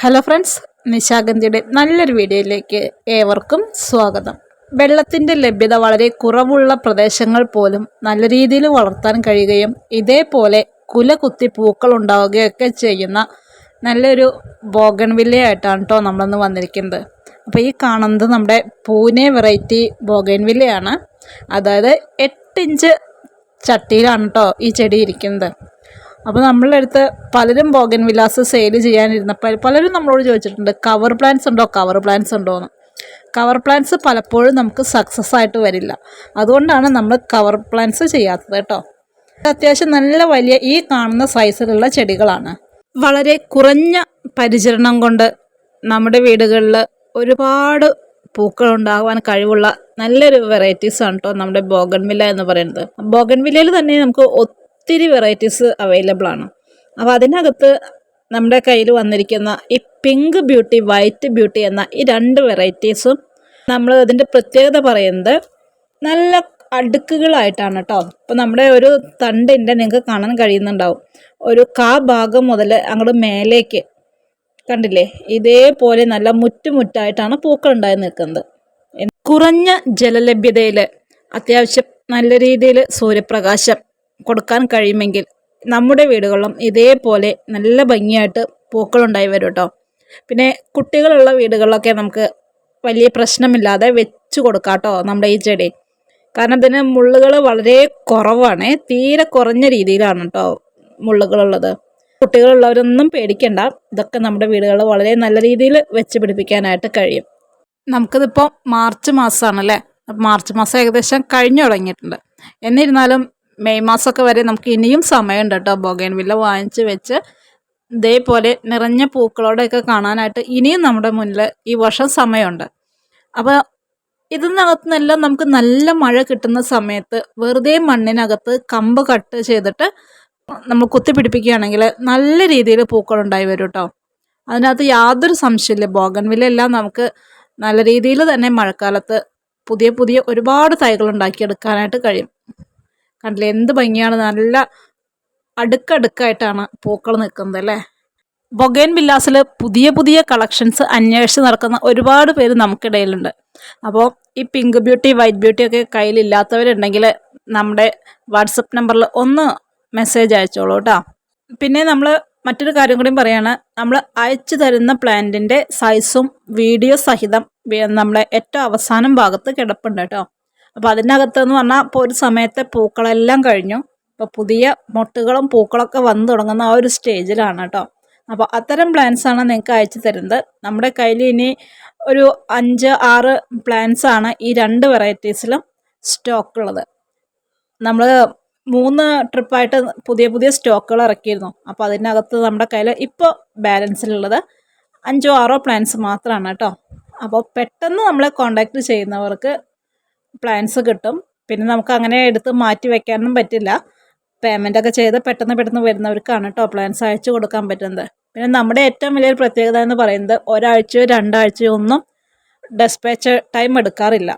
Hello friends, നിശാഗന്ധിയുടെ നല്ലൊരു വീഡിയോയിലേക്ക് ഏവർക്കും സ്വാഗതം. വെള്ളത്തിൻ്റെ ലഭ്യത വളരെ കുറവുള്ള പ്രദേശങ്ങൾ പോലും നല്ല രീതിയിൽ വളർത്താൻ കഴിയുകയും ഇതേപോലെ കുല കുത്തി പൂക്കൾ ഉണ്ടാവുകയൊക്കെ ചെയ്യുന്ന നല്ലൊരു ബോഗൺവില്ലയായിട്ടാണ് കേട്ടോ നമ്മളിന്ന് വന്നിരിക്കുന്നത്. അപ്പോൾ ഈ കാണുന്നത് നമ്മുടെ പൂനെ വെറൈറ്റി ബോഗൺവില്ലയാണ്. അതായത് 8 ഇഞ്ച് ചട്ടിയിലാണ് കേട്ടോ ഈ ചെടി ഇരിക്കുന്നത്. അപ്പോൾ നമ്മളുടെ അടുത്ത് പലരും ബോഗൺവില്ലാസ് സെയിൽ ചെയ്യാനിരുന്നപ്പോൾ പലരും നമ്മളോട് ചോദിച്ചിട്ടുണ്ട്, കവർ പ്ലാന്റ്സ് ഉണ്ടോ എന്ന്. കവർ പ്ലാന്റ്സ് പലപ്പോഴും നമുക്ക് സക്സസ് ആയിട്ട് വരില്ല. അതുകൊണ്ടാണ് നമ്മൾ കവർ പ്ലാന്റ്സ് ചെയ്യാത്തത് കേട്ടോ. അത്യാവശ്യം നല്ല വലിയ ഈ കാണുന്ന സൈസിലുള്ള ചെടികളാണ്. വളരെ കുറഞ്ഞ പരിചരണം കൊണ്ട് നമ്മുടെ വീടുകളിൽ ഒരുപാട് പൂക്കൾ ഉണ്ടാകാൻ കഴിവുള്ള നല്ലൊരു വെറൈറ്റീസാണ് കേട്ടോ നമ്മുടെ ബോഗൺവില്ല എന്ന് പറയുന്നത്. ബോഗൺവില്ലയിൽ തന്നെ നമുക്ക് ഒത്തിരി വെറൈറ്റീസ് അവൈലബിൾ ആണ്. അപ്പോൾ അതിനകത്ത് നമ്മുടെ കയ്യിൽ വന്നിരിക്കുന്ന ഈ പിങ്ക് ബ്യൂട്ടി, വൈറ്റ് ബ്യൂട്ടി എന്ന ഈ 2 വെറൈറ്റീസും നമ്മൾ അതിൻ്റെ പ്രത്യേകത പറയുന്നത് നല്ല അടുക്കുകളായിട്ടാണ് കേട്ടോ. അപ്പോൾ നമ്മുടെ ഒരു തണ്ടിൻ്റെ നിങ്ങൾക്ക് കാണാൻ കഴിയുന്നുണ്ടാവും, ഒരു ഭാഗം മുതൽ അങ്ങോട്ട് മേലേക്ക് കണ്ടില്ലേ, ഇതേപോലെ നല്ല മുറ്റായിട്ടാണ് പൂക്കൾ ഉണ്ടായി നിൽക്കുന്നത്. കുറഞ്ഞ ജലലഭ്യതയിൽ അത്യാവശ്യം നല്ല രീതിയിൽ സൂര്യപ്രകാശം കൊടുക്കാൻ കഴിയുമെങ്കിൽ നമ്മുടെ വീടുകളിലും ഇതേപോലെ നല്ല ഭംഗിയായിട്ട് പൂക്കളുണ്ടായി വരും കേട്ടോ. പിന്നെ കുട്ടികളുള്ള വീടുകളിലൊക്കെ നമുക്ക് വലിയ പ്രശ്നമില്ലാതെ വെച്ച് കൊടുക്കാം കേട്ടോ നമ്മുടെ ഈ ചെടി. കാരണം ഇതിന് മുള്ളുകൾ വളരെ കുറവാണ്, തീരെ കുറഞ്ഞ രീതിയിലാണ് കേട്ടോ മുള്ളുകളുള്ളത്. കുട്ടികളുള്ളവരൊന്നും പേടിക്കണ്ട, ഇതൊക്കെ നമ്മുടെ വീടുകളിൽ വളരെ നല്ല രീതിയിൽ വെച്ച് പിടിപ്പിക്കാനായിട്ട് കഴിയും. നമുക്കിതിപ്പോൾ മാർച്ച് മാസമാണല്ലേ, മാർച്ച് മാസം ഏകദേശം കഴിഞ്ഞു തുടങ്ങിയിട്ടുണ്ട്. എന്നിരുന്നാലും മെയ് മാസമൊക്കെ വരെ നമുക്ക് ഇനിയും സമയമുണ്ട് കേട്ടോ ബോഗൺവില്ല വാങ്ങിച്ച് വെച്ച് ഇതേപോലെ നിറഞ്ഞ പൂക്കളോടെയൊക്കെ കാണാനായിട്ട് ഇനിയും നമ്മുടെ മുന്നിൽ ഈ വർഷം സമയമുണ്ട്. അപ്പോൾ ഇതിനകത്ത് നിന്നെല്ലാം നമുക്ക് നല്ല മഴ കിട്ടുന്ന സമയത്ത് വെറുതെ മണ്ണിനകത്ത് കമ്പ് കട്ട് ചെയ്തിട്ട് നമ്മൾ കുത്തിപ്പിടിപ്പിക്കുകയാണെങ്കിൽ നല്ല രീതിയിൽ പൂക്കളുണ്ടായി വരും കേട്ടോ. അതിനകത്ത് യാതൊരു സംശയമില്ല, ബോഗൺവില്ല എല്ലാം നമുക്ക് നല്ല രീതിയിൽ തന്നെ മഴക്കാലത്ത് പുതിയ ഒരുപാട് തൈകൾ ഉണ്ടാക്കിയെടുക്കാനായിട്ട് കഴിയും. കണ്ടില്ലേ എന്ത് ഭംഗിയാണ്, നല്ല അടുക്കടുക്കായിട്ടാണ് പൂക്കൾ നിൽക്കുന്നത് അല്ലേ. ബൊഗൈൻവില്ലാസിൽ പുതിയ കളക്ഷൻസ് അന്വേഷിച്ച് നടക്കുന്ന ഒരുപാട് പേര് നമുക്കിടയിലുണ്ട്. അപ്പോൾ ഈ പിങ്ക് ബ്യൂട്ടി, വൈറ്റ് ബ്യൂട്ടി ഒക്കെ കയ്യിലില്ലാത്തവരുണ്ടെങ്കിൽ നമ്മുടെ വാട്സപ്പ് നമ്പറിൽ ഒന്ന് മെസ്സേജ് അയച്ചോളൂ കേട്ടോ. പിന്നെ നമ്മൾ മറ്റൊരു കാര്യം കൂടി പറയുകയാണ്, നമ്മൾ അയച്ചു തരുന്ന പ്ലാന്റിൻ്റെ സൈസും വീഡിയോ സഹിതം നമ്മളെ ഏറ്റവും അവസാനം ഭാഗത്ത് കിടപ്പുണ്ട് കേട്ടോ. അപ്പോൾ അതിനകത്തെന്ന് പറഞ്ഞാൽ ഇപ്പോൾ ഒരു സമയത്തെ പൂക്കളെല്ലാം കഴിഞ്ഞു, ഇപ്പോൾ പുതിയ മൊട്ടുകളും പൂക്കളൊക്കെ വന്നു തുടങ്ങുന്ന ആ ഒരു സ്റ്റേജിലാണ് കേട്ടോ. അപ്പോൾ അത്തരം പ്ലാന്റ്സാണ് നിങ്ങൾക്ക് അയച്ചു തരുന്നത്. നമ്മുടെ കയ്യിൽ ഇനി ഒരു 5-6 പ്ലാന്റ്സാണ് ഈ 2 വെറൈറ്റീസിലും സ്റ്റോക്കുള്ളത്. നമ്മൾ 3 ട്രിപ്പായിട്ട് പുതിയ സ്റ്റോക്കുകൾ ഇറക്കിയിരുന്നു. അപ്പോൾ അതിനകത്ത് നമ്മുടെ കയ്യിൽ ഇപ്പോൾ ബാലൻസിലുള്ളത് 5-6 പ്ലാന്റ്സ് മാത്രമാണ് കേട്ടോ. അപ്പോൾ പെട്ടെന്ന് നമ്മളെ കോണ്ടാക്ട് ചെയ്യുന്നവർക്ക് പ്ലാൻസ് കിട്ടും. പിന്നെ നമുക്ക് അങ്ങനെ എടുത്ത് മാറ്റി വയ്ക്കാനൊന്നും പറ്റില്ല. പേയ്മെൻ്റൊക്കെ ചെയ്ത് പെട്ടെന്ന് വരുന്നവർക്കാണ് കേട്ടോ പ്ലാൻസ് അയച്ചു കൊടുക്കാൻ പറ്റുന്നത്. പിന്നെ നമ്മുടെ ഏറ്റവും വലിയൊരു പ്രത്യേകത എന്ന് പറയുന്നത് ഒരാഴ്ചയോ 2 ആഴ്ചയോ ഒന്നും ഡെസ്പാച്ച് ടൈം എടുക്കാറില്ല.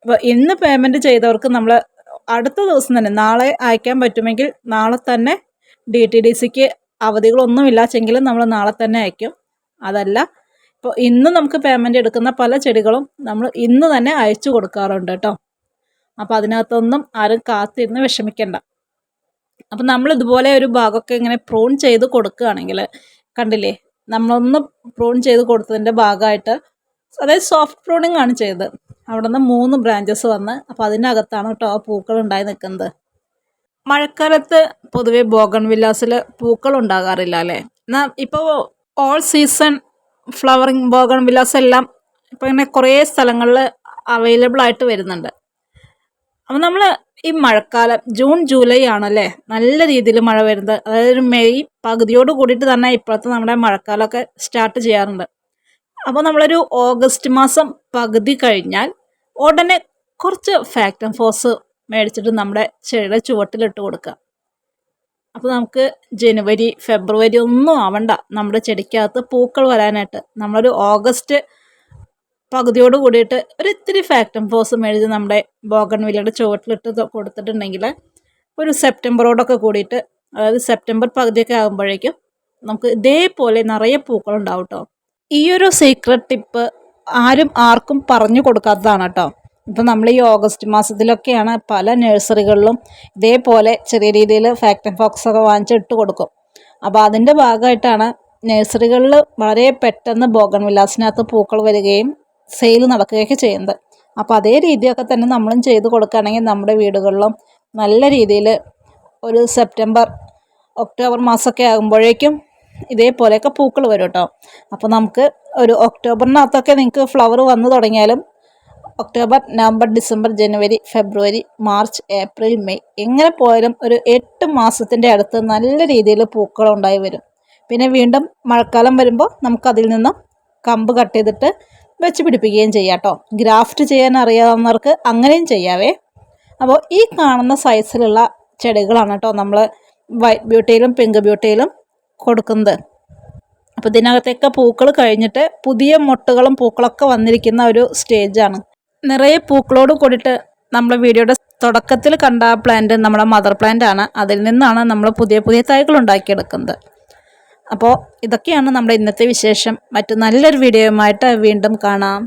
അപ്പോൾ ഇന്ന് പേയ്മെൻറ്റ് ചെയ്തവർക്ക് നമ്മൾ അടുത്ത ദിവസം തന്നെ, നാളെ അയക്കാൻ പറ്റുമെങ്കിൽ നാളെ തന്നെ DTDCക്ക് അവധികളൊന്നുമില്ലാച്ചെങ്കിലും നമ്മൾ നാളെ തന്നെ അയക്കും. അതല്ല ഇപ്പോൾ ഇന്ന് നമുക്ക് പേയ്മെൻറ്റ് എടുക്കുന്ന പല ചെടികളും നമ്മൾ ഇന്ന് തന്നെ അയച്ചു കൊടുക്കാറുണ്ട് കേട്ടോ. അപ്പോൾ അതിനകത്തൊന്നും ആരും കാത്തിരുന്ന് വിഷമിക്കണ്ട. അപ്പം നമ്മൾ ഇതുപോലെ ഒരു ഭാഗമൊക്കെ ഇങ്ങനെ പ്രൂൺ ചെയ്ത് കൊടുക്കുകയാണെങ്കിൽ കണ്ടില്ലേ, നമ്മളൊന്ന് പ്രൂൺ ചെയ്ത് കൊടുത്തതിൻ്റെ ഭാഗമായിട്ട്, അതായത് സോഫ്റ്റ് പ്രൂണിങ് ആണ് ചെയ്തത്, അവിടെ നിന്ന് 3 ബ്രാഞ്ചസ് വന്ന് അപ്പോൾ അതിനകത്താണ് കേട്ടോ ആ പൂക്കൾ ഉണ്ടായി നിൽക്കുന്നത്. മഴക്കാലത്ത് പൊതുവെ ബോഗൺവില്ലാസിൽ പൂക്കൾ ഉണ്ടാകാറില്ല അല്ലേ. എന്നാൽ ഇപ്പോൾ ഓൾ സീസൺ ഫ്ലവറിങ് ബോഗൺവില്ലാസ് എല്ലാം ഇപ്പോൾ ഇങ്ങനെ കുറേ സ്ഥലങ്ങളിൽ അവൈലബിൾ ആയിട്ട് വരുന്നുണ്ട്. അപ്പോൾ നമ്മൾ ഈ മഴക്കാലം ജൂൺ ജൂലൈ ആണല്ലേ നല്ല രീതിയിൽ മഴ വരുന്നത്. അതായത് ഒരു മെയ് പകുതിയോട് കൂടിയിട്ട് തന്നെ ഇപ്പോഴത്തെ നമ്മുടെ മഴക്കാലമൊക്കെ സ്റ്റാർട്ട് ചെയ്യാറുണ്ട്. അപ്പോൾ നമ്മളൊരു ഓഗസ്റ്റ് മാസം പകുതി കഴിഞ്ഞാൽ ഉടനെ കുറച്ച് ഫാക്ടം ഫോസ് മേടിച്ചിട്ട് നമ്മുടെ ചെടിയുടെ ചുവട്ടിലിട്ട് കൊടുക്കുക. അപ്പോൾ നമുക്ക് ജനുവരി ഫെബ്രുവരി ഒന്നും ആവണ്ട നമ്മുടെ ചെടിക്കകത്ത് പൂക്കൾ വരാനായിട്ട്. നമ്മളൊരു ഓഗസ്റ്റ് പകുതിയോട് കൂടിയിട്ട് ഇത്തിരി ഫാക്ടം ഫോസ് മേടിച്ച് നമ്മുടെ ബോഗൺവില്ലയുടെ ചുവട്ടിലിട്ട് കൊടുത്തിട്ടുണ്ടെങ്കിൽ ഒരു സെപ്റ്റംബറോടൊക്കെ കൂടിയിട്ട്, അതായത് സെപ്റ്റംബർ പകുതിയൊക്കെ ആകുമ്പോഴേക്കും നമുക്ക് ഇതേപോലെ നിറയെ പൂക്കളുണ്ടാവും കേട്ടോ. ഈ ഒരു സീക്രട്ട് ടിപ്പ് ആർക്കും പറഞ്ഞു കൊടുക്കാത്തതാണ് കേട്ടോ. ഇപ്പം നമ്മൾ ഈ ഓഗസ്റ്റ് മാസത്തിലൊക്കെയാണ് പല നഴ്സറികളിലും ഇതേപോലെ ചെറിയ രീതിയിൽ ഫാക്ടറി ഫോക്സ് ഒക്കെ വാങ്ങിച്ചിട്ട് കൊടുക്കും. അപ്പോൾ അതിൻ്റെ ഭാഗമായിട്ടാണ് നഴ്സറികളിൽ വളരെ പെട്ടെന്ന് ബോഗൺവില്ലാസിനകത്ത് പൂക്കൾ വരികയും സെയിൽ നടക്കുകയൊക്കെ ചെയ്യുന്നത്. അപ്പോൾ അതേ രീതിയൊക്കെ തന്നെ നമ്മളും ചെയ്ത് കൊടുക്കുകയാണെങ്കിൽ നമ്മുടെ വീടുകളിലും നല്ല രീതിയിൽ ഒരു സെപ്റ്റംബർ ഒക്ടോബർ മാസമൊക്കെ ആകുമ്പോഴേക്കും ഇതേപോലെയൊക്കെ പൂക്കൾ വരും കേട്ടോ. അപ്പോൾ നമുക്ക് ഒരു ഒക്ടോബറിനകത്തൊക്കെ നിങ്ങൾക്ക് ഫ്ലവർ വന്നു തുടങ്ങിയാലും ഒക്ടോബർ, നവംബർ, ഡിസംബർ, ജനുവരി, ഫെബ്രുവരി, മാർച്ച്, ഏപ്രിൽ, മെയ് എങ്ങനെ പോയാലും ഒരു 8 മാസത്തിൻ്റെ അടുത്ത് നല്ല രീതിയിൽ പൂക്കൾ ഉണ്ടായി വരും. പിന്നെ വീണ്ടും മഴക്കാലം വരുമ്പോൾ നമുക്കതിൽ നിന്നും കമ്പ് കട്ട് ചെയ്തിട്ട് വെച്ച് പിടിപ്പിക്കുകയും ചെയ്യാം കേട്ടോ. ഗ്രാഫ്റ്റ് ചെയ്യാൻ അറിയാവുന്നവർക്ക് അങ്ങനെയും ചെയ്യാവേ. അപ്പോൾ ഈ കാണുന്ന സൈസിലുള്ള ചെടികളാണ് കേട്ടോ നമ്മൾ വൈറ്റ് ബ്യൂട്ടിയിലും പിങ്ക് ബ്യൂട്ടിയിലും കൊടുക്കുന്നത്. അപ്പോൾ ഇതിനകത്തേക്ക് പൂക്കൾ കഴിഞ്ഞിട്ട് പുതിയ മൊട്ടുകളും പൂക്കളൊക്കെ വന്നിരിക്കുന്ന ഒരു സ്റ്റേജാണ്. നിറയെ പൂക്കളോട് കൂടിയിട്ട് നമ്മൾ വീഡിയോയുടെ തുടക്കത്തിൽ കണ്ട പ്ലാന്റ് നമ്മുടെ മദർ പ്ലാന്റ് ആണ്. അതിൽ നിന്നാണ് നമ്മൾ പുതിയ പുതിയ തൈകൾ ഉണ്ടാക്കിയെടുക്കുന്നത്. അപ്പോൾ ഇതൊക്കെയാണ് നമ്മുടെ ഇന്നത്തെ വിശേഷം. മറ്റു നല്ലൊരു വീഡിയോയുമായിട്ട് വീണ്ടും കാണാം.